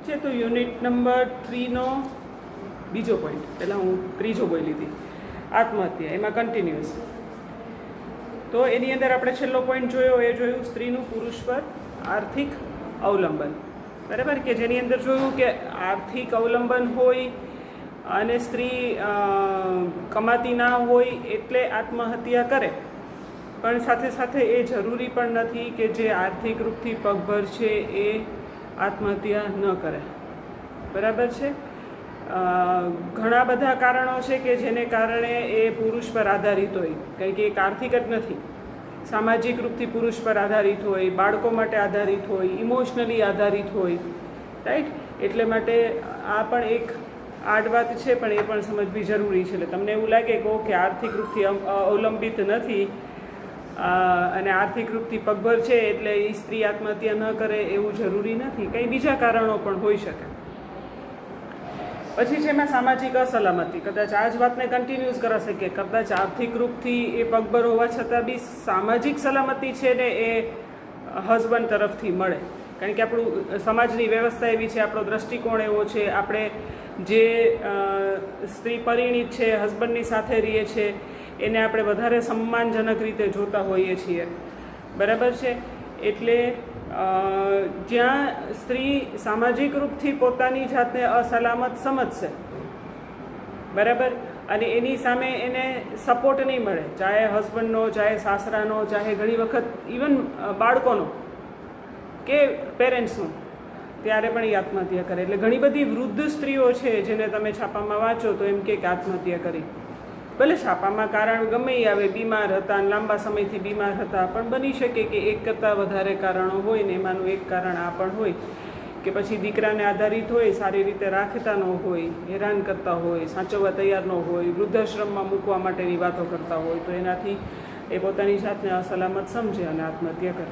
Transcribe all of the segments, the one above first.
છે. તો unit number 3નો બીજો પોઈન્ટ, પહેલાં હું ત્રીજો બોલી હતી, આત્મહત્યા, એમાં કન્ટિન્યુઅસ. તો એની અંદર આપણે છેલ્લો પોઈન્ટ જોયો, એ જોયું સ્ત્રીનું પુરુષ પર આર્થિક અવલંબન. બરાબર, કે જેની અંદર જોયું કે આર્થિક અવલંબન હોય અને સ્ત્રી કમાતી ના હોય એટલે આત્મહત્યા કરે, પણ સાથે સાથે એ જરૂરી પણ નથી કે જે આર્થિક રૂપથી પગભર છે એ આત્મહત્યા ન કરે. બરાબર છે. ઘણા બધા કારણો છે કે જેને કારણે એ પુરુષ પર આધારિત હોય, કારણ કે એક આર્થિક જ નથી, સામાજિક રૂપથી પુરુષ પર આધારિત હોય, બાળકો માટે આધારિત હોય, ઇમોશનલી આધારિત હોય, રાઈટ. એટલે માટે આ પણ એક આડ વાત છે, પણ એ પણ સમજવી જરૂરી છે. એટલે તમને એવું લાગે કે ઓકે આર્થિક રૂપથી અવલંબિત નથી અને આર્થિક રૂપથી પગભર છે એટલે એ સ્ત્રી આત્મહત્યા ન કરે એવું જરૂરી નથી, કંઈ બીજા કારણો પણ હોઈ શકે. પછી છે એમાં સામાજિક અસલામતી. કદાચ આ જ વાતને કન્ટિન્યુઅસ કરાશે કે કદાચ આર્થિક રૂપથી એ પગભર હોવા છતાં બી સામાજિક સલામતી છે ને એ હસબન્ડ તરફથી મળે, કારણ કે આપણું સમાજની વ્યવસ્થા એવી છે, આપણો દૃષ્ટિકોણ એવો છે, આપણે જે સ્ત્રી પરિણીત છે, હસબન્ડની સાથે રહીએ છીએ, એને આપણે વધારે સન્માનજનક રીતે જોતા હોઈએ છીએ. બરાબર છે. એટલે જ્યાં સ્ત્રી સામાજિક રૂપથી પોતાની જાતને અસલામત સમજશે, બરાબર, અને એની સામે એને સપોર્ટ નહીં મળે, ચાહે હસબન્ડનો, ચાહે સાસરાનો, ચાહે ઘણી વખત ઇવન બાળકોનો કે પેરેન્ટ્સનો, ત્યારે પણ એ આત્મહત્યા કરે. એટલે ઘણી બધી વૃદ્ધ સ્ત્રીઓ છે જેને તમે છાપામાં વાંચો તો એમ કે આત્મહત્યા કરી. ભલે છાપામાં કારણ ગમે એ આવે, બીમાર હતા, લાંબા સમયથી બીમાર હતા, પણ બની શકે કે એક કરતાં વધારે કારણો હોય ને એમાંનું એક કારણ આ પણ હોય કે પછી દીકરાને આધારિત હોય, સારી રીતે રાખતા ન હોય, હેરાન કરતા હોય, સાચવવા તૈયાર ન હોય, વૃદ્ધાશ્રમમાં મૂકવા માટેની વાતો કરતા હોય, તો એનાથી એ પોતાની જાતને અસલામત સમજે અને આત્મહત્યા કરે.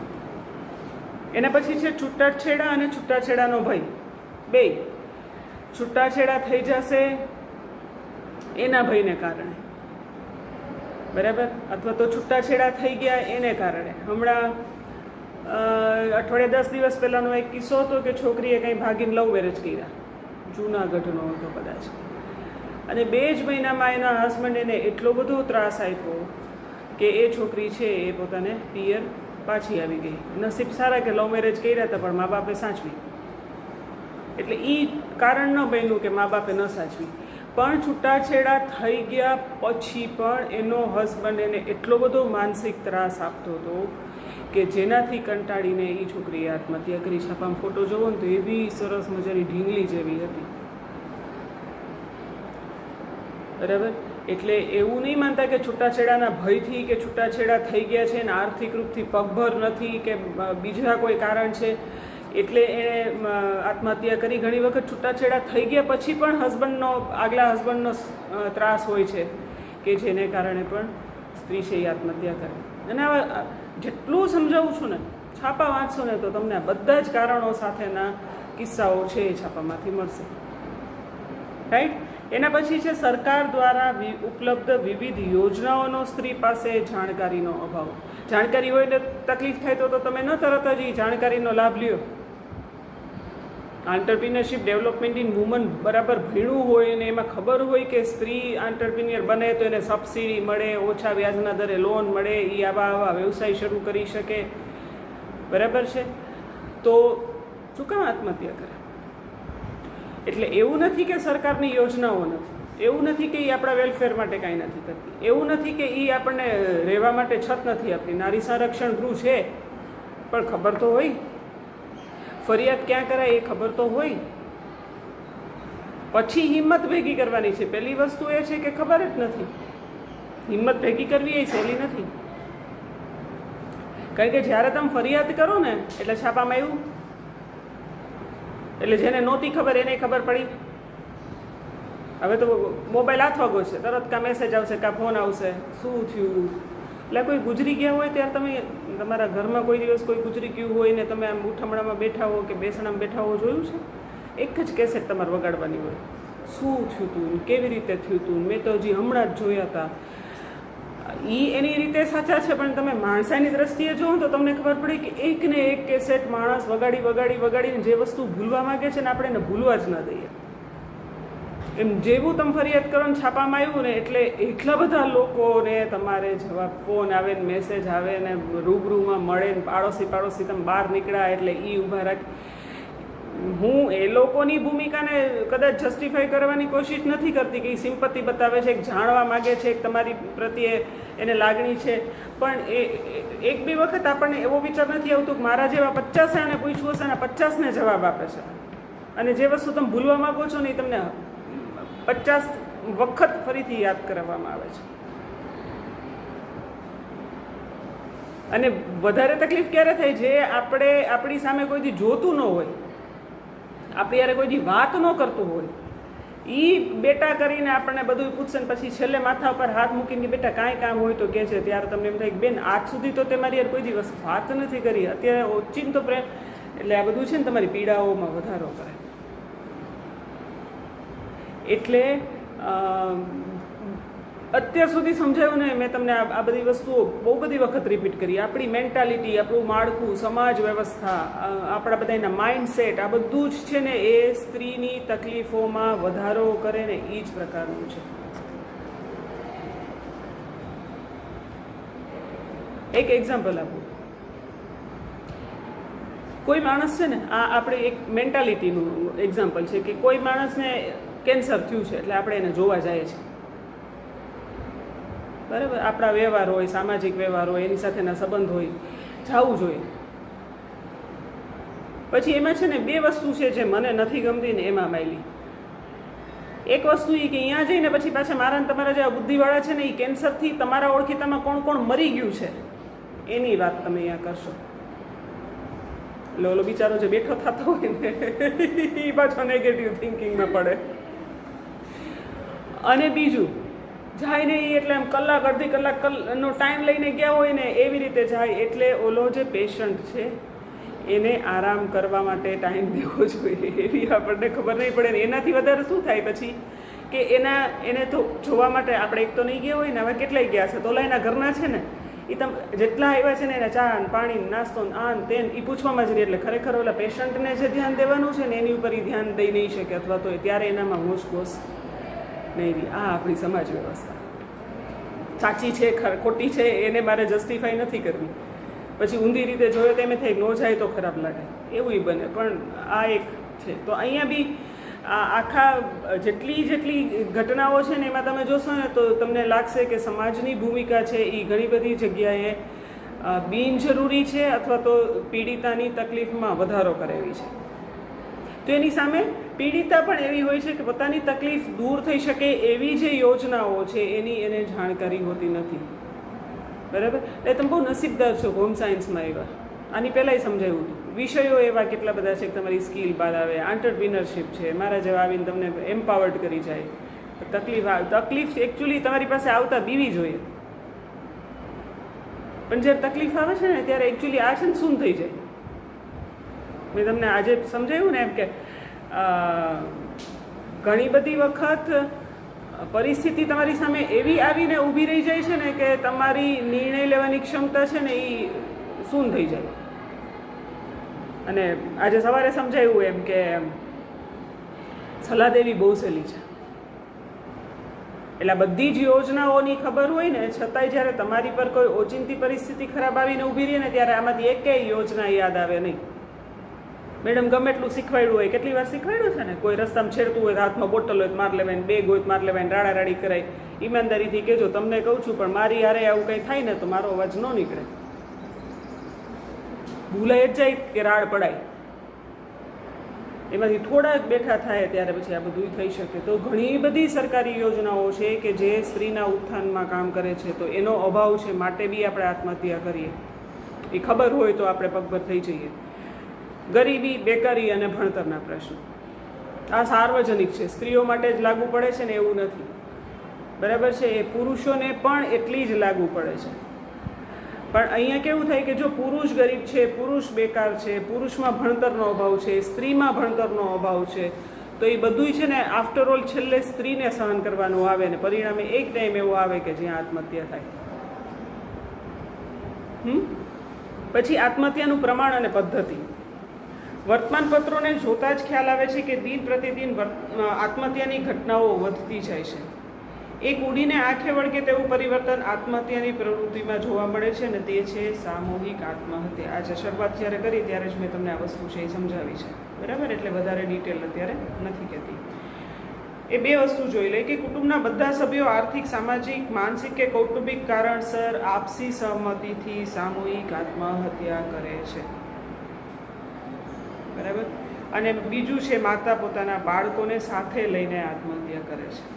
એના પછી છે છૂટાછેડા અને છૂટાછેડાનો ભય. બે છૂટાછેડા થઈ જશે એના ભયને કારણે, બરાબર, અથવા તો છૂટાછેડા થઈ ગયા એને કારણે. હમણાં અઠવાડિયા 10 દિવસ પહેલાંનો એક કિસ્સો હતો કે છોકરીએ કંઈ ભાગીને લવ મેરેજ કર્યા, જૂનાગઢનો હતો કદાચ, અને 2 જ મહિનામાં એના હસબન્ડ એને એટલો બધો ત્રાસ આપ્યો કે એ છોકરી છે એ પોતાને પિયર પાછી આવી ગઈ. નસીબ સારા કે લવ મેરેજ કર્યા હતા પણ મા બાપે સાચવી, એટલે એ કારણ ન બન્યું કે મા બાપે ન સાચવી. પણ છૂટાછેડા થઈ ગયા પછી પણ એનો હસબન્ડ એને એટલો બધો માનસિક ત્રાસ આપતો હતો કે જેનાથી કંટાળીને એ છોકરીએ આત્મહત્યા કરી. છાપામાં ફોટો જોવો ને તો એવી સરસ મજાની ઢીંગલી જેવી હતી. બરાબર. એટલે એવું નહીં માનતા કે છૂટાછેડાના ભયથી કે છૂટાછેડા થઈ ગયા છે ને આર્થિક રૂપથી પગભર નથી કે બીજા કોઈ કારણ છે એટલે એણે આત્મહત્યા કરી. ઘણી વખત છૂટાછેડા થઈ ગયા પછી પણ આગલા હસબન્ડનો ત્રાસ હોય છે કે જેને કારણે પણ સ્ત્રી છે એ આત્મહત્યા કરે. અને આવા જેટલું સમજાવું છું ને, છાપા વાંચશો ને તો તમને આ બધા જ કારણો સાથેના કિસ્સાઓ છે એ છાપામાંથી મળશે, રાઈટ. એના પછી છે સરકાર દ્વારા ઉપલબ્ધ વિવિધ યોજનાઓનો સ્ત્રી પાસે જાણકારીનો અભાવ. જાણકારી હોય એટલે તકલીફ થાય તો તમે ન તરત જ એ જાણકારીનો લાભ લ્યો. આંટરપ્રિન્યોરશિપ ડેવલપમેન્ટ ઇન વુમન બરાબર ભણ્યું હોય ને એમાં ખબર હોય કે સ્ત્રી આંટરપ્રિન્યોર બને તો એને સબસિડી મળે, ઓછા વ્યાજના દરે લોન મળે, એ આવા વ્યવસાય શરૂ કરી શકે, બરાબર છે, તો શું કામ આત્મહત્યા કરે? એટલે એવું નથી કે સરકારની યોજનાઓ નથી, એવું નથી કે એ આપણા વેલફેર માટે કાંઈ નથી કરતી, એવું નથી કે એ આપણને રહેવા માટે છત નથી આપતી. નારી સંરક્ષણ ગૃહ છે પણ ખબર તો હોય, ફરિયાદ ક્યાં કરાય એ ખબર તો હોય, પછી હિંમત ભેગી કરવાની છે. પહેલી વસ્તુ એ છે કે ખબર જ નથી, હિંમત ભેગી કરવી એ સહેલી નથી. કારણ કે જ્યારે તમે ફરિયાદ કરો ને એટલે છાપામાં એવું, એટલે જેને નહોતી ખબર એને ખબર પડી. હવે તો મોબાઈલ હાથ વાગો છે, તરત કાં મેસેજ આવશે, કાં ફોન આવશે, શું થયું. એટલે કોઈ ગુજરી ગયા હોય ત્યારે તમે તમારા ઘરમાં કોઈ દિવસ કોઈ ગુજરી ગયું હોય ને તમે આમ ઉઠમણામાં બેઠા હો કે બેસણામાં બેઠા હો, જોયું છે? એક જ કેસેટ તમારે વગાડવાની હોય, શું થયું હતું, કેવી રીતે થયું હતું, મેં તો હજી હમણાં જ જોયા હતા. એની રીતે સાચા છે, પણ તમે માણસાની દ્રષ્ટિએ જુઓ તો તમને ખબર પડે કે એક ને એક કેસેટ માણસ વગાડીને જે વસ્તુ ભૂલવા માગે છે ને આપણે એને ભૂલવા જ ના દઈએ. એમ જેવું તમે ફરિયાદ કરો ને છાપામાં આવ્યું ને એટલે એટલા બધા લોકોને તમારે જવાબ ફોન આવે ને મેસેજ આવે ને રૂબરૂમાં મળે ને પાડોશી તમે બહાર નીકળ્યા એટલે ઊભા રાખે. હું એ લોકોની ભૂમિકાને કદાચ જસ્ટિફાઈ કરવાની કોશિશ નથી કરતી કે એ સિમ્પતિ બતાવે છે, એક જાણવા માગે છે, એક તમારી પ્રત્યે એને લાગણી છે, પણ એક બે વખત આપણને એવો વિચાર નથી આવતો કે મારા જેવા 50 આને પૂછવું હશે અને 50ને જવાબ આપે છે, અને જે વસ્તુ તમે ભૂલવા માગો છો ને એ તમને 50 વખત ફરીથી યાદ કરાવવામાં આવે છે. અને વધારે તકલીફ ક્યારે થાય? જે આપણી સામે કોઈથી જોતું ન હોય, આપણે યારે કોઈથી વાત ન કરતું હોય, એ બેટા કરીને આપણને બધું પૂછશે ને પછી છેલ્લે માથા ઉપર હાથ મૂકીને બેટા કાંઈ કામ હોય તો કહે છે, ત્યારે તમને એમ થાય કે બેન આજ સુધી તો તે મારી યાર કોઈ દિવસ વાત નથી કરી, અત્યારે ઓચિંતો પ્રેમ. એટલે આ બધું છે ને તમારી પીડાઓમાં વધારો કરે. એટલે અત્યાર સુધી સમજાયું ને મેં તમને આ બધી વસ્તુઓ બહુ બધી વખત રિપીટ કરી. આપણી મેન્ટાલિટી, આપણું માળખું, સમાજ વ્યવસ્થા, આપણા બધાના માઇન્ડસેટ, આ બધું જ છે ને એ સ્ત્રીની તકલીફોમાં વધારો કરે ને એ જ પ્રકારનું છે. એક એક્ઝામ્પલ આપું. કોઈ માણસ છે ને, આ આપણે એક મેન્ટાલિટીનું એક્ઝામ્પલ છે કે કોઈ માણસને કેન્સર થયું છે એટલે આપણે એને જોવા જઈએ છીએ, બરાબર? આપણા વ્યવહાર હોય, સામાજિક વ્યવહાર હોય, એની સાથેના સંબંધ હોય, જવું જોઈએ. પછી એમાં છે ને બે વસ્તુ છે જે મને નથી ગમતી ને એમાં માયલી. એક વસ્તુ એ કે અહીંયા જઈને પછી પાછા મારા ને તમારા જેવા બુદ્ધિવાળા છે ને એ કેન્સરથી તમારા ઓળખીતામાં કોણ કોણ મરી ગયું છે એની વાત તમે અહીંયા કરશો. એટલે ઓલો બિચારો જે બેઠો થતો હોય ને એ પાછો નેગેટિવ થિંકિંગમાં પડે. અને બીજું, જાય ને એ એટલે આમ કલાક અડધી કલાકનો ટાઈમ લઈને ગયા હોય ને એવી રીતે જાય. એટલે ઓલો જે પેશન્ટ છે એને આરામ કરવા માટે ટાઈમ દેવો જોઈએ એવી આપણને ખબર નહીં પડે ને. એનાથી વધારે શું થાય પછી કે એને તો જોવા માટે આપણે એક તો નહીં ગયા હોય ને, હવે કેટલાય ગયા છે તો ઓલા એના ઘરના છે ને એ તમે જેટલા આવ્યા છે ને એના ચા ને પાણી નાસ્તો ને આન તેન એ પૂછવામાં જ રહી. એટલે ખરેખર ઓલા પેશન્ટને જે ધ્યાન દેવાનું છે ને એની ઉપર એ ધ્યાન દઈ નહીં શકે, અથવા તો ત્યારે એનામાં હોશ નહીં રહી. આ આપણી સમાજ વ્યવસ્થા સાચી છે ખોટી છે એને મારે જસ્ટિફાઈ નથી કરવી. પછી ઊંધી રીતે જોયો તો એમ થાય ન જાય તો ખરાબ લાગે, એવું બને. પણ આ એક છે. તો અહીંયા બી આખા જેટલી ઘટનાઓ છે ને એમાં તમે જોશો ને તો તમને લાગશે કે સમાજની ભૂમિકા છે એ ઘણી બધી જગ્યાએ બિનજરૂરી છે, અથવા તો પીડિતાની તકલીફમાં વધારો કરે એવી છે. તો એની સામે પીડિતા પણ એવી હોય છે કે પોતાની તકલીફ દૂર થઈ શકે એવી જે યોજનાઓ છે એની એને જાણકારી હોતી નથી, બરાબર? એટલે તમે બહુ નસીબદાર છો હોમ સાયન્સમાં એવા. આની પહેલાંય સમજાવ્યું હતું. વિષયો એવા કેટલા બધા છે કે તમારી સ્કિલ બહાર આવે, આંટરપ્રિનરશિપ છે, મારા જેવા આવીને તમને એમ્પાવર્ડ કરી જાય. તકલીફ એકચ્યુઅલી તમારી પાસે આવતા બીવી જોઈએ, પણ જ્યારે તકલીફ આવે છે ને ત્યારે એકચ્યુઅલી આ છે ને શું થઈ જાય. મેં તમને આજે સમજાવ્યું ને એમ કે ઘણી બધી વખત પરિસ્થિતિ તમારી સામે એવી આવીને ઊભી રહી જાય છે ને કે તમારી નિર્ણય લેવાની ક્ષમતા છે ને એ શૂન્ય થઈ જાય. અને આજે સવારે સમજાયું એમ કે સલાહ દેવી બહુ સહેલી છે. એટલે બધી જ યોજનાઓની ખબર હોય ને છતાંય જ્યારે તમારી પર કોઈ ઓચિંતી પરિસ્થિતિ ખરાબ આવીને ઊભી રહે ને ત્યારે આમાંથી એકેય યોજના યાદ આવે નહીં. મેડમ ગમે એટલું શીખવાડ્યું હોય, કેટલી વાર શીખવાડ્યું છે ને, કોઈ રસ્તામાં છેડતું હોય, હાથમાં બોટલ હોય માર લેવાય, બેગ હોય માર લેવાય, રાડારાડી કરાય. ઈમાનદારીથી કહેજો તમને કહું છું, પણ મારી હારે આવું કંઈ થાય ને તો મારો અવાજ ન નીકળે, ભૂલાઈ જ જાય કે રાડ પડાય. એમાંથી થોડા જ બેઠા થાય ત્યારે પછી આ બધું થઈ શકે. તો ઘણી બધી સરકારી યોજનાઓ છે કે જે સ્ત્રીના ઉત્થાનમાં કામ કરે છે, તો એનો અભાવ છે માટે બી આપણે આત્મહત્યા કરીએ. એ ખબર હોય તો આપણે પગભર થઈ જઈએ. ગરીબી, બેકારી અને ભણતરના પ્રશ્નો આ સાર્વજનિક છે, સ્ત્રીઓ માટે જ લાગુ પડે છે ને એવું નથી, બરાબર છે? એ પુરુષોને પણ એટલી જ લાગુ પડે છે. પણ અહીંયા કેવું થાય કે જો પુરુષ ગરીબ છે, પુરુષ બેકાર છે, પુરુષમાં ભણતરનો અભાવ છે, સ્ત્રીમાં ભણતરનો અભાવ છે, તો એ બધું છે ને આફ્ટર ઓલ છેલ્લે સ્ત્રીને સહન કરવાનું આવે ને પરિણામે એક ટાઈમ એવો આવે કે જ્યાં આત્મહત્યા થાય. પછી આત્મહત્યાનું પ્રમાણ અને પદ્ધતિ. વર્તમાનપત્રોને જોતા જ ખ્યાલ આવે છે કે દિન પ્રતિદિન આત્મહત્યાની ઘટનાઓ વધતી જાય છે. એક ઉડીને આંખે વળગે તેવું પરિવર્તન આત્મહત્યાની પ્રવૃત્તિમાં જોવા મળે છે અને તે છે સામૂહિક આત્મહત્યા. આજે શરૂઆત જ્યારે કરી ત્યારે જ મેં તમને આ વસ્તુ છે એ સમજાવી છે, બરાબર? એટલે વધારે ડિટેલ અત્યારે નથી કહેતી. એ બે વસ્તુ જોઈ લે કે કુટુંબના બધા સભ્યો આર્થિક, સામાજિક, માનસિક કે કૌટુંબિક કારણસર આપસી સહમતિથી સામૂહિક આત્મહત્યા કરે છે, બરાબર? અને બીજું છે માતા પોતાના બાળકોને સાથે લઈને આત્મહત્યા કરે છે.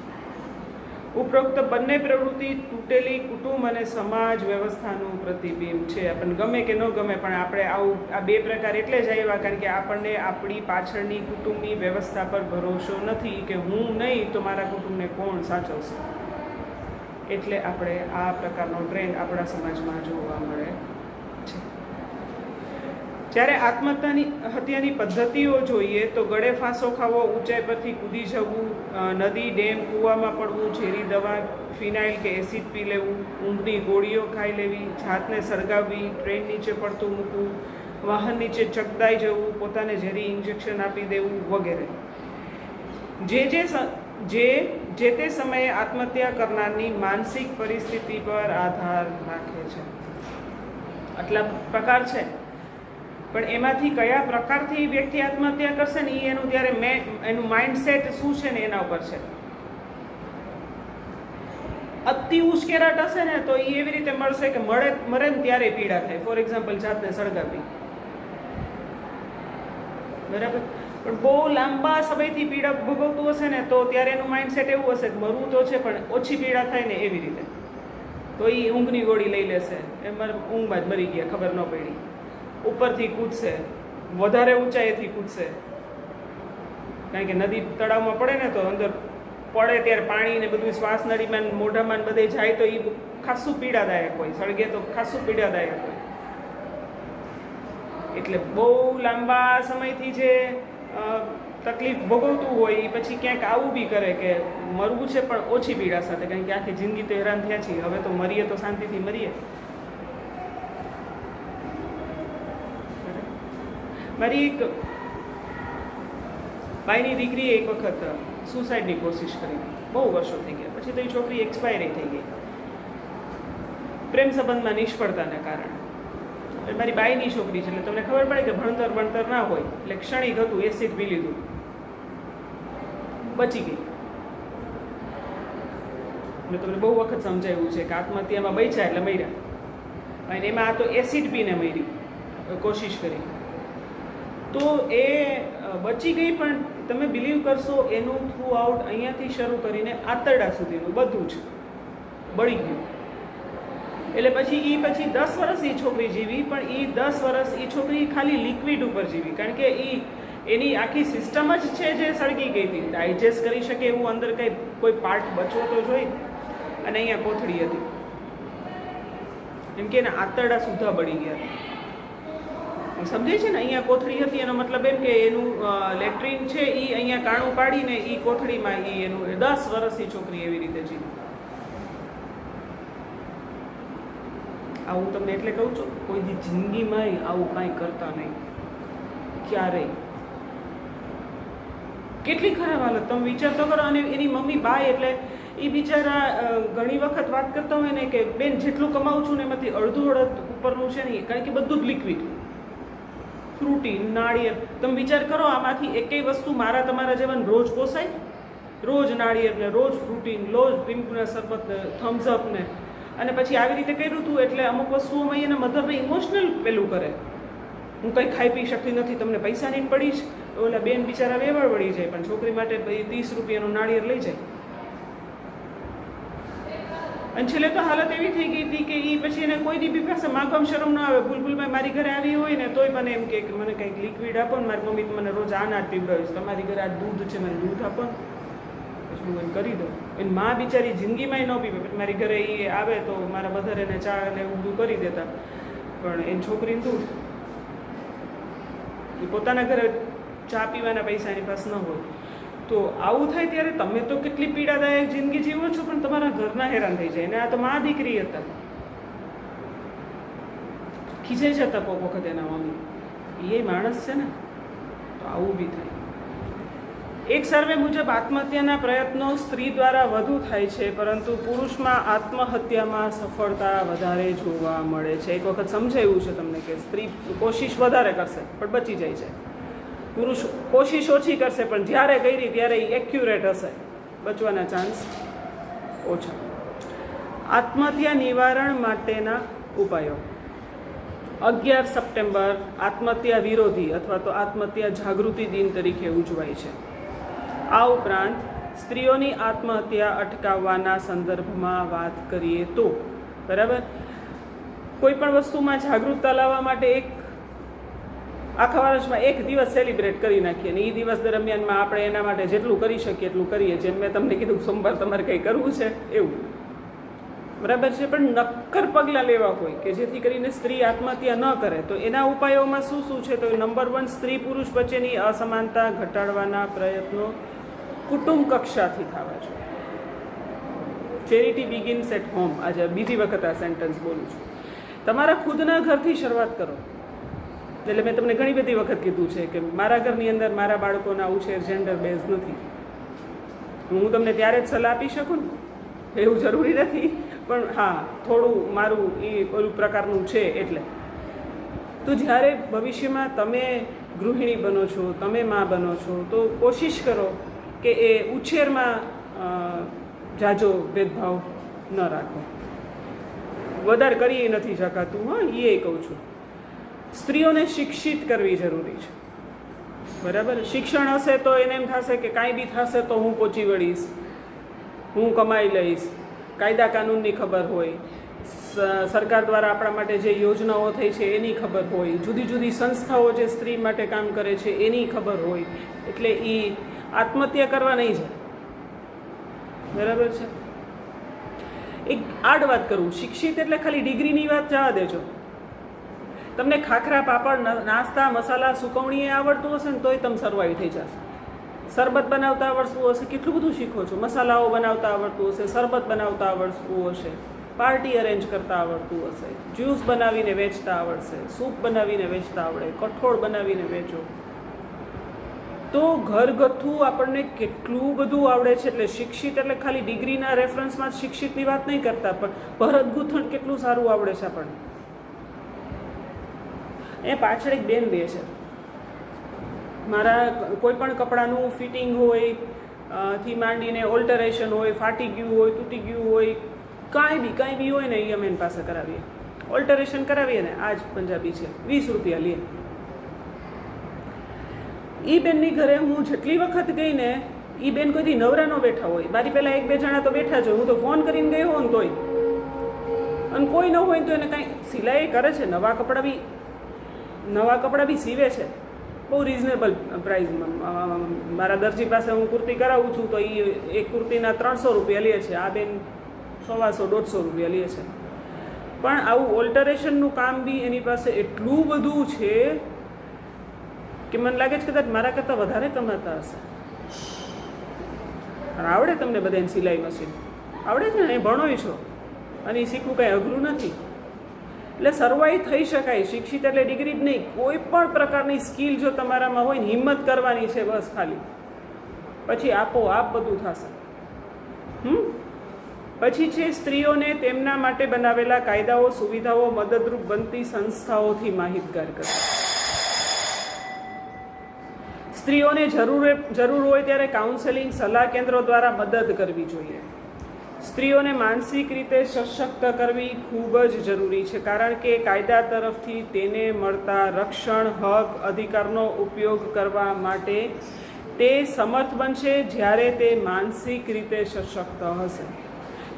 ઉપરોક્ત બંને પ્રવૃત્તિ તૂટેલી કુટુંબ અને સમાજ વ્યવસ્થાનું પ્રતિબિંબ છે. આપણને ગમે કે ન ગમે પણ આપણે આવું આ બે પ્રકાર એટલે જ આવ્યા કારણ કે આપણને આપણી પાછળની કુટુંબની વ્યવસ્થા પર ભરોસો નથી કે હું નહીં તો મારા કુટુંબને કોણ સાચવશે. એટલે આપણે આ પ્રકારનો ટ્રેન્ડ આપણા સમાજમાં જોવા મળે છે. જ્યારે આત્મહત્યાની પદ્ધતિઓ જોઈએ તો ગળે ફાંસો ખાવો, ઊંચાઈ પરથી કૂદી જવું, નદી, ડેમ, કૂવામાં પડવું, ઝેરી દવા, ફિનાઇલ કે એસિડ પી લેવું, ઊંઘની ગોળીઓ ખાઈ લેવી, જાતને સળગાવવી, ટ્રેન નીચે પડતું મૂકવું, વાહન નીચે ચકદાઈ જવું, પોતાને ઝેરી ઇન્જેક્શન આપી દેવું વગેરે. જે તે સમયે આત્મહત્યા કરનારની માનસિક પરિસ્થિતિ પર આધાર રાખે છે. આટલા પ્રકાર છે પણ એમાંથી કયા પ્રકારથી વ્યક્તિ આત્મહત્યા કરશે ને એ એનું ત્યારે એનું માઇન્ડસેટ શું છે ને એના ઉપર છે. અતિ ઉશ્કેરાટ હશે ને તો એ એવી રીતે મળશે કે મરે ને ત્યારે પીડા થાય. ફોર એક્ઝામ્પલ જાતને સળગાવી, બરાબર? પણ બહુ લાંબા સમયથી પીડા ભોગવતું હશે ને તો ત્યારે એનું માઇન્ડસેટ એવું હશે કે મરવું તો છે પણ ઓછી પીડા થાય ને એવી રીતે. તો એ ઊંઘની ગોળી લઈ લેશે, એમાં ઊંઘમાં જ મરી ગયા, ખબર ન પડી. ઉપરથી કૂદશે, વધારે ઊંચાઈથી કૂદશે, કારણ કે નદી તળાવમાં પડે ને તો અંદર પડે ત્યારે પાણી ને બધું શ્વાસ નળીમાં મોઢામાં બધે જાય તો એ ખાસું પીડાદાયક હોય, સળગે તો ખાસું પીડાદાયક હોય. એટલે બહુ લાંબા સમયથી જે તકલીફ ભોગવતું હોય એ પછી ક્યાંક આવું બી કરે કે મરવું છે પણ ઓછી પીડા સાથે, કારણ કે આખી જિંદગી તો હેરાન થયા છીએ, હવે તો મરીએ તો શાંતિથી મરીએ. મારી એક ભાઈની દીકરીએ એક વખત સુસાઇડની કોશિશ કરી, બહુ વર્ષો થઈ ગયા. પછી તો એ છોકરી એક્સપાયર થઈ ગઈ પ્રેમ સંબંધમાં નિષ્ફળતાને કારણે. મારી બાઈની છોકરી છે એટલે તમને ખબર પડે કે ભણતર ના હોય એટલે ક્ષણિક હતું, એસિડ પી લીધું, બચી ગઈ. મેં તમને બહુ વખત સમજાવ્યું છે કે આત્મહત્યામાં બચ્યા એટલે મર્યા, અને એમાં આ તો એસિડ પીને મરી, કોશિશ કરી તો એ બચી ગઈ. પણ તમે બિલીવ કરશો એનું થ્રુ આઉટ અહીંયાથી શરૂ કરીને આંતરડા સુધીનું બધું જ બળી ગયું. એટલે પછી 10 વર્ષ એ છોકરી જીવી, પણ એ 10 વર્ષ એ છોકરી ખાલી લિક્વિડ ઉપર જીવી, કારણ કે એની આખી સિસ્ટમ જ છે જે સળગી ગઈ હતી. ડાયજેસ્ટ કરી શકે એવું અંદર કંઈ કોઈ પાર્ટ બચવો તો જોઈ, અને અહીંયા કોથળી હતી, એમ કે એના આંતરડા સુધા બળી ગયા. સમજાય છે ને? અહીંયા કોથળી હતી એનો મતલબ એમ કે એનું લેટ્રિન છે એ અહીંયા કાણું પાડીને એ કોથળીમાં એનું 10 વર્ષની છોકરી એવી રીતે જીવી. આવું તમને એટલે કહું છું, કોઈ દી જિંદગીમાં આવું કાંઈ કરતા નહીં ક્યારેય. કેટલી ખરાબ હાલત તમે વિચાર તો કરો. અને એની મમ્મી બાય એટલે એ બિચારા ઘણી વખત વાત કરતા હોય ને કે બેન જેટલું કમાવું છું ને એમાંથી અડધું ઉપરનું છે ને, કારણ કે બધું જ લિક્વિડ, ફ્રૂટી, નાળિયેર. તમે વિચાર કરો આમાંથી એકેય વસ્તુ મારા તમારા જેવાને રોજ પોસાય? રોજ નાળિયેર ને, રોજ ફ્રૂટી, રોજ લીંબુના શરબત ને, થમ્સઅપ ને, અને પછી આવી રીતે કર્યું હતું. એટલે અમુક વસ્તુઓમાં એના મધરને ઇમોશનલ પેલું કરે, હું કંઈ ખાઈ પી શકતી નથી, તમને પૈસાની જ પડી જ. ઓલા બેન બિચારા વેવળ વળી જાય, પણ છોકરી માટે 30 રૂપિયાનું નાળિયેર લઈ જાય. અને છેલ્લે તો હાલત એવી થઈ ગઈ હતી કે એ પછી એને કોઈ દી પાસે માગવામાં શરમ ન આવે. બુલબુલભાઈ મારી ઘરે આવી હોય ને તોય મને એમ કે મને કંઈક લિક્વિડ આપો ને, મારી મમ્મી મને રોજ આ નાટ પીવડાવીશ, તમારી ઘરે આ દૂધ છે મને દૂધ આપો ને, પછી હું એને કરી દઉં. એની મા બિચારી જિંદગીમાં ન પીવે, પછી મારી ઘરે એ આવે તો મારા બધા એને ચા ને એવું બધું કરી દેતા, પણ એની છોકરીને દૂધ. એ પોતાના ઘરે ચા પીવાના પૈસા એની પાસે ન હોય. તો આવું થાય ત્યારે તમે તો કેટલી પીડાદાયક જિંદગી જીવો છો, પણ તમારા ઘરના હેરાન થઈ જાય. ને આ તો મા દીકરી હતા. ખીજાઈ જતા કોક વખત એના મમ્મી, એ માણસ છે ને, તો આવું બી થાય. એક સર્વે મુજબ આત્મહત્યાના પ્રયત્નો સ્ત્રી દ્વારા વધુ થાય છે, પરંતુ પુરુષમાં આત્મહત્યામાં સફળતા વધારે જોવા મળે છે. એક વખત સમજાયું છે તમને કે સ્ત્રી કોશિશ વધારે કરશે પણ બચી જાય છે, પુરુષ કોશિશ ઓછી કરશે પણ જ્યારે કરી ત્યારે એક્યુરેટ હશે, બચવાના ચાન્સ ઓછા. આત્મહત્યા નિવારણ માટેના ઉપાયો. 11 સપ્ટેમ્બર આત્મહત્યા વિરોધી અથવા તો આત્મહત્યા જાગૃતિ દિન તરીકે ઉજવાય છે. આ ઉપરાંત સ્ત્રીઓની આત્મહત્યા અટકાવવાના સંદર્ભમાં વાત કરીએ તો, બરાબર, કોઈ પણ વસ્તુમાં જાગૃતતા લાવવા માટે આખા વર્ષમાં એક દિવસ સેલિબ્રેટ કરી નાખીએ અને એ દિવસ દરમિયાનમાં આપણે એના માટે જેટલું કરી શકીએ એટલું કરીએ. જેમ મેં તમને કીધું સોમવાર તમારે કંઈ કરવું છે એવું, બરાબર છે. પણ નક્કર પગલાં લેવા હોય કે જેથી કરીને સ્ત્રી આત્મહત્યા ન કરે, તો એના ઉપાયોમાં શું શું છે? તો નંબર 1, સ્ત્રી પુરુષ વચ્ચેની અસમાનતા ઘટાડવાના પ્રયત્નો કુટુંબ કક્ષાથી થવા જોઈએ. Charity begins at home. આજે બીજી વખત આ સેન્ટેન્સ બોલું છું. તમારા ખુદના ઘરથી શરૂઆત કરો. એટલે મેં તમને ઘણી બધી વખત કીધું છે કે મારા ઘરની અંદર મારા બાળકોના ઉછેર જેન્ડર બેઝ નથી. હું તમને ત્યારે જ સલાહ આપી શકું ને, એવું જરૂરી નથી, પણ હા થોડું મારું એ ઓલું પ્રકારનું છે. એટલે તો જ્યારે ભવિષ્યમાં તમે ગૃહિણી બનો છો, તમે મા બનો છો, તો કોશિશ કરો કે એ ઉછેરમાં જાજો ભેદભાવ ન રાખો. વધારે કરી નથી શકાતું, હા એ કહું છું. સ્ત્રીઓને શિક્ષિત કરવી જરૂરી છે, બરાબર. શિક્ષણ હશે તો એને એમ થશે કે કાંઈ બી થશે તો હું પહોંચી વળીશ, હું કમાઈ લઈશ. કાયદા કાનૂનની ખબર હોય, સરકાર દ્વારા આપણા માટે જે યોજનાઓ થઈ છે એની ખબર હોય, જુદી જુદી સંસ્થાઓ જે સ્ત્રી માટે કામ કરે છે એની ખબર હોય, એટલે એ આત્મહત્યા કરવા નહીં જાય, બરાબર છે. એક આડ વાત કરું, શિક્ષિત એટલે ખાલી ડિગ્રીની વાત જવા દેજો. તમને ખાખરા, પાપડ, નાસ્તા, મસાલા, સુકવણી આવડતું હશે ને તોય તમે સર્વાઈવ થઈ જશે. શરબત બનાવતા આવડતું હશે, કેટલું બધું શીખો છો. મસાલાઓ બનાવતા આવડતું હશે, શરબત બનાવતા આવડતું હશે, પાર્ટી અરેન્જ કરતા આવડતું હશે, જ્યુસ બનાવીને વેચતા આવડશે, સૂપ બનાવીને વેચતા આવડે, કઠોળ બનાવીને વેચો, તો ઘરગથ્થું આપણને કેટલું બધું આવડે છે. એટલે શિક્ષિત એટલે ખાલી ડિગ્રીના રેફરન્સમાં જ શિક્ષિતની વાત નહીં કરતા, પણ ભરત ગૂંથણ કેટલું સારું આવડે છે આપણને. એ પાછળ એક બેન બે છે, મારા કોઈ પણ કપડાનું ફિટિંગ હોય થી માંડીને ઓલ્ટરેશન હોય, ફાટી ગયું હોય, તૂટી ગયું હોય, કાંઈ બી હોય ને એ અમે એની પાસે કરાવીએ. ઓલ્ટરેશન કરાવીએ ને, આ જ પંજાબી છે, 20 રૂપિયા લે. એ બેનની ઘરે હું જેટલી વખત ગઈ ને, એ બેન કોઈથી નવરા ન બેઠા હોય. મારી પહેલાં 1-2 જણા તો બેઠા જ હોય. હું તો ફોન કરીને ગઈ હોઉં ને તોય, અને કોઈ ન હોય તો એને કાંઈ સિલાઈ કરે છે, નવા કપડાં બી સીવે છે બહુ રિઝનેબલ પ્રાઇઝમાં. મારા દરજી પાસે હું કુર્તી કરાવું છું તો એ એક કુર્તીના 300 રૂપિયા લે છે, આ બેન 125-150 રૂપિયા લે છે. પણ આવું ઓલ્ટરેશનનું કામ બી એની પાસે એટલું બધું છે કે મને લાગે છે કદાચ મારા કરતાં વધારે કમાતા હશે. આવડે તમને બધાને સિલાઈ મશીન આવડે છે ને, એ ભણોય છો અને એ શીખવું કાંઈ અઘરું નથી. એટલે સર્વાઈવ થઈ શકાય. શિક્ષિત એટલે ડિગ્રી જ નહીં, કોઈ પણ પ્રકારની સ્કિલ જો તમારામાં હોય ને, હિંમત કરવાની છે બસ ખાલી, પછી આપોઆપ બધું થશે. પછી છે સ્ત્રીઓને તેમના માટે બનાવેલા કાયદાઓ, સુવિધાઓ, મદદરૂપ બનતી સંસ્થાઓથી માહિતગાર કરવા. સ્ત્રીઓને જરૂર હોય ત્યારે કાઉન્સેલિંગ, સલાહ કેન્દ્રો દ્વારા મદદ કરવી જોઈએ. સ્ત્રીઓને માનસિક રીતે સશક્ત કરવી ખૂબ જ જરૂરી છે, કારણ કે કાયદા તરફથી તેને મળતા રક્ષણ, હક, અધિકારનો ઉપયોગ કરવા માટે તે સમર્થ બનશે જ્યારે તે માનસિક રીતે સશક્ત હશે.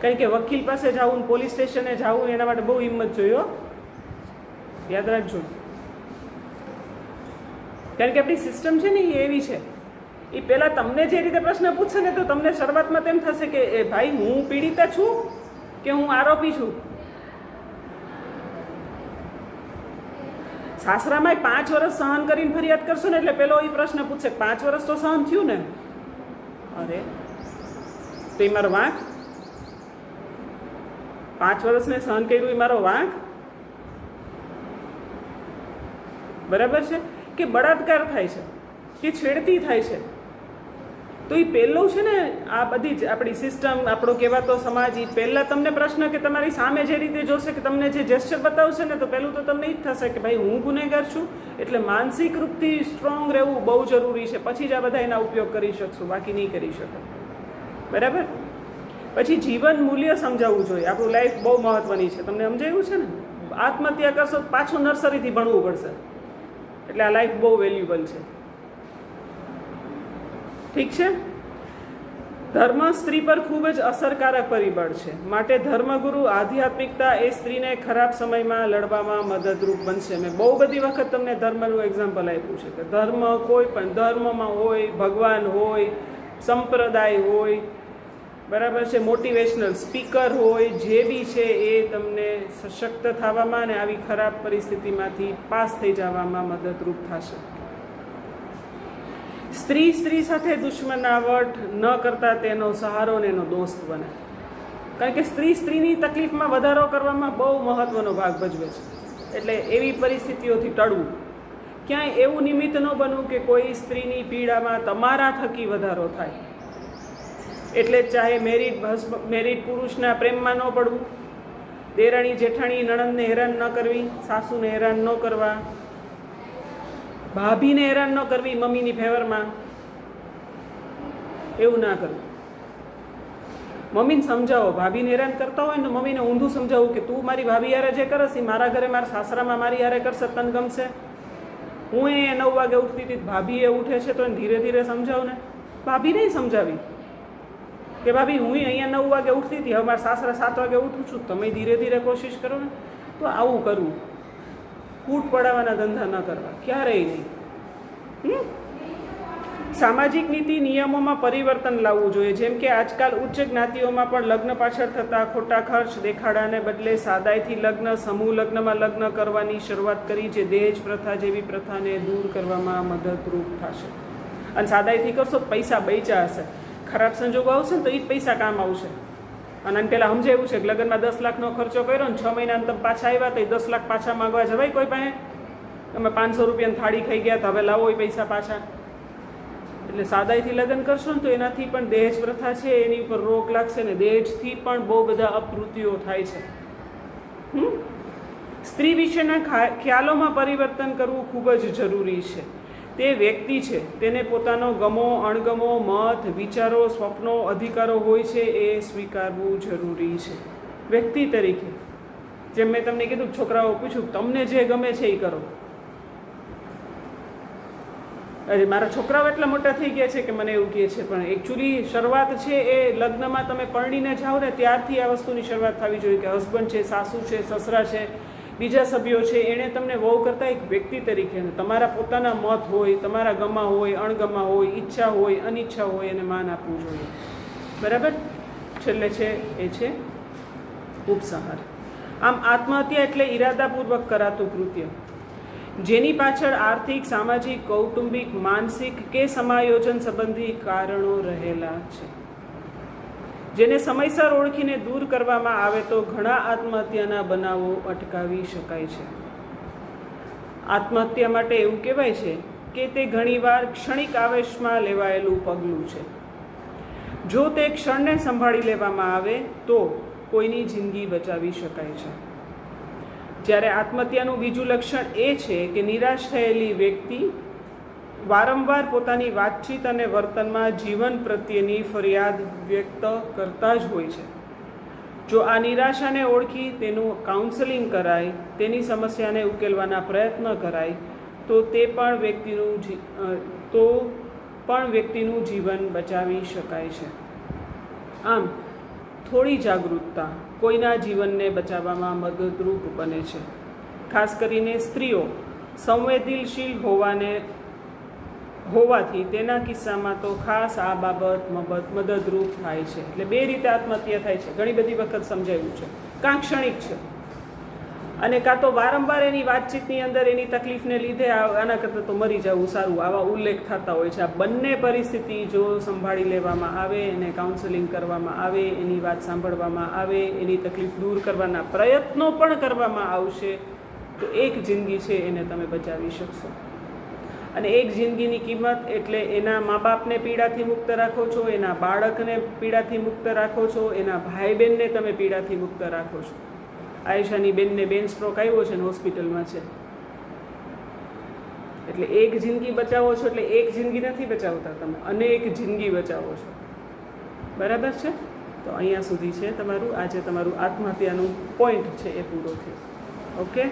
કારણ કે વકીલ પાસે જવું, પોલીસ સ્ટેશને જવું, એના માટે બહુ હિંમત જોઈએ, યાદ રાખજો. કારણ કે આપણી સિસ્ટમ છે ને એ એવી છે, એ પહેલાં તમને જે રીતે પ્રશ્ન પૂછશે ને તો તમને શરૂઆતમાં તેમ થશે કે એ ભાઈ હું પીડિતા છું કે હું આરોપી છું. સાસરામાં 5 વર્ષ સહન કરીને ફરિયાદ કરશો ને એટલે પેલો એ પ્રશ્ન પૂછશે 5 વર્ષ તો સહન થયું ને, અરે તો એ મારો વાંક? 5 વર્ષ મેં સહન કર્યું એ મારો વાંક? બરાબર છે, કે બળાત્કાર થાય છે, કે છેડતી થાય છે, તો એ પહેલું છે ને આ બધી જ આપણી સિસ્ટમ, આપણો કહેવાતો સમાજ, એ પહેલાં તમને પ્રશ્ન કે તમારી સામે જે રીતે જોશે, કે તમને જે જેસ્ચર બતાવશે ને, તો પહેલું તો તમને એ જ થશે કે ભાઈ હું ગુનેગાર છું. એટલે માનસિક રૂપથી સ્ટ્રોંગ રહેવું બહુ જરૂરી છે, પછી જ આ બધા એના ઉપયોગ કરી શકશું, બાકી નહીં કરી શકો. બરાબર. પછી જીવન મૂલ્ય સમજાવવું જોઈએ. આપણું લાઈફ બહુ મહત્ત્વની છે, તમને સમજાયું છે ને. આત્મહત્યા કરશો તો પાછું નર્સરીથી ભણવું પડશે, એટલે આ લાઈફ બહુ વેલ્યુબલ છે. ઠીક છે. ધર્મ સ્ત્રી પર ખૂબ જ અસરકારક પરિબળ છે, માટે ધર્મગુરુ આધ્યાત્મિકતા એ સ્ત્રીને ખરાબ સમયમાં લડવામાં મદદરૂપ બનશે. મેં બહુ બધી વખત તમને ધર્મનું એક્ઝામ્પલ આપ્યું છે કે ધર્મ કોઈ પણ ધર્મમાં હોય, ભગવાન હોય, સંપ્રદાય હોય, બરાબર છે, મોટિવેશનલ સ્પીકર હોય, જે બી છે એ તમને સશક્ત થવામાં અને આવી ખરાબ પરિસ્થિતિમાંથી પાસ થઈ જવામાં મદદરૂપ થશે. સ્ત્રી સાથે દુશ્મનાવટ ન કરતા તેનો સહારો ને એનો દોસ્ત બને. કારણ કે સ્ત્રીની તકલીફમાં વધારો કરવામાં બહુ મહત્ત્વનો ભાગ ભજવે છે. એટલે એવી પરિસ્થિતિઓથી ટળવું. ક્યાંય એવું નિમિત્ત ન બનવું કે કોઈ સ્ત્રીની પીડામાં તમારા થકી વધારો થાય. એટલે ચાહે મેરિડ પુરુષના પ્રેમમાં ન પડવું, દેરાણી જેઠાણી નણંદને હેરાન ન કરવી, સાસુને હેરાન ન કરવા, ભાભીને હેરાન ન કરવી મમ્મીની ફેવરમાં, એવું ના કરવું. મમ્મીને સમજાવો. ભાભીને હેરાન કરતા હોય ને મમ્મીને ઊંધું સમજાવવું કે તું મારી ભાભી યારે જે કરસ એ મારા ઘરે મારા સાસરામાં મારી યારે કરશે, તને ગમશે? હું એ 9 વાગે ઉઠતી હતી, ભાભી એ ઉઠે છે, તો એને ધીરે ધીરે સમજાવ ને. ભાભી નહીં સમજાવી કે ભાભી હું અહીંયા 9 વાગે ઉઠતી હતી, હવે મારા સાસરા 7 વાગે ઉઠું છું, તમે ધીરે ધીરે કોશિશ કરો ને. તો આવું કરવું. ફૂટ પડાવવાના ધંધા ન કરવા, ક્યારેય નહીં. સામાજિક નીતિ નિયમોમાં પરિવર્તન લાવવું જોઈએ. જેમ કે આજકાલ ઉચ્ચ જ્ઞાતિઓમાં પણ લગ્ન પાછળ થતા ખોટા ખર્ચ, દેખાડાને બદલે સાદાઈથી લગ્ન, સમૂહ લગ્નમાં લગ્ન કરવાની શરૂઆત કરી, જે દહેજ પ્રથા જેવી પ્રથાને દૂર કરવામાં મદદરૂપ થશે. અને સાદાઈથી કરશો તો પૈસા બચ્યા હશે. ખરાબ સંજોગો આવશે ને તો એ જ પૈસા કામ આવશે. અને પહેલાં સમજાવ્યું છે કે લગ્નમાં 10 લાખનો ખર્ચો કર્યો ને 6 મહિના તમે પાછા આવ્યા તો 10 લાખ પાછા માગવા જવાય કોઈ પાસે? તમે 500 રૂપિયાની થાળી ખાઈ ગયા તો હવે લાવો એ પૈસા પાછા. એટલે સાદાઈથી લગ્ન કરશો ને તો એનાથી પણ દહેજ પ્રથા છે એની ઉપર રોક લાગશે ને દહેજથી પણ બહુ બધા અપવૃત્તિઓ થાય છે. સ્ત્રી વિશેના ખ્યાલોમાં પરિવર્તન કરવું ખૂબ જ જરૂરી છે. તે વ્યક્તિ છે, તેને પોતાનો ગમો, અણગમો, મત, વિચારો, સ્વપ્નો, અધિકારો હોય છે એ સ્વીકારવું જરૂરી છે. વ્યક્તિ તરીકે જેમ મેં તમને કીધું, છોકરાઓ પૂછ્યું તમને જે ગમે છે એ કરો. અરે મારા છોકરાઓ એટલા મોટા થઈ ગયા છે કે મને એવું કહે છે, પણ એકચ્યુઅલી શરૂઆત છે એ લગ્નમાં તમે પરણીને જાઓ ને ત્યારથી આ વસ્તુની શરૂઆત થવી જોઈએ કે હસબન્ડ છે, સાસુ છે, સસરા છે, બીજા સભ્યો છે, એણે તમને વહુ કરતાં એક વ્યક્તિ તરીકે તમારા પોતાના મત હોય, તમારા ગમા હોય, અણગમા હોય, ઈચ્છા હોય, અનિચ્છા હોય એને માન આપવું જોઈએ. બરાબર. છેલ્લે છે એ છે ઉપસંહાર. આમ આત્મહત્યા એટલે ઈરાદાપૂર્વક કરાતું કૃત્ય જેની પાછળ આર્થિક, સામાજિક, કૌટુંબિક, માનસિક કે સમાયોજન સંબંધી કારણો રહેલા છે. જેને સમયસર ઓળખીને દૂર કરવામાં આવે તો ઘણા આત્મહત્યાના બનાવો અટકાવી શકાય છે. આત્મહત્યા માટે એવું કહેવાય છે કે તે ઘણીવાર ક્ષણિક આવેશમાં લેવાયેલું પગલું છે. જો તે ક્ષણને સંભાળી લેવામાં આવે તો કોઈની જિંદગી બચાવી શકાય છે. જ્યારે આત્મહત્યાનું બીજું લક્ષણ એ છે કે નિરાશ થયેલી વ્યક્તિ વારંવાર પોતાની વાતચીત અને વર્તનમાં જીવન પ્રત્યેની ફરિયાદ વ્યક્ત કરતા જ હોય છે. જો આ નિરાશાને ઓળખી તેનું કાઉન્સેલિંગ કરાય, તેની સમસ્યાને ઉકેલવાના પ્રયત્ન કરાય તો વ્યક્તિનું જીવન બચાવી શકાય છે. આમ થોડી જાગૃતતા કોઈના જીવનને બચાવવામાં મદદરૂપ બને છે. ખાસ કરીને સ્ત્રીઓ સંવેદનશીલ હોવાથી તેના કિસ્સામાં તો ખાસ આ બાબત મદદરૂપ થાય છે. એટલે 2 રીતે આત્મહત્યા થાય છે. ઘણી બધી વખત સમજાવ્યું છે. કાં ક્ષણિક છે અને કાં તો વારંવાર એની વાતચીતની અંદર એની તકલીફને લીધે આના કરતાં તો મરી જવું સારું, આવા ઉલ્લેખ થતા હોય છે. આ બંને પરિસ્થિતિ જો સંભાળી લેવામાં આવે, એને કાઉન્સેલિંગ કરવામાં આવે, એની વાત સાંભળવામાં આવે, એની તકલીફ દૂર કરવાના પ્રયત્નો પણ કરવામાં આવશે તો એક જિંદગી છે એને તમે બચાવી શકશો. અને એક જિંદગીની કિંમત એટલે એના મા બાપને પીડાથી મુક્ત રાખો છો, એના બાળકને પીડાથી મુક્ત રાખો છો, એના ભાઈ બહેનને તમે પીડાથી મુક્ત રાખો છો. આયશાની બેનને સ્ટ્રોક આવ્યો છે ને હોસ્પિટલમાં છે. એટલે એક જિંદગી બચાવો છો એટલે એક જિંદગી નથી બચાવતા, તમે અનેક જિંદગી બચાવો છો. બરાબર છે? તો અહીંયા સુધી છે તમારું આજે તમારું આત્મહત્યાનું પોઈન્ટ છે એ પૂરો થયો. ઓકે.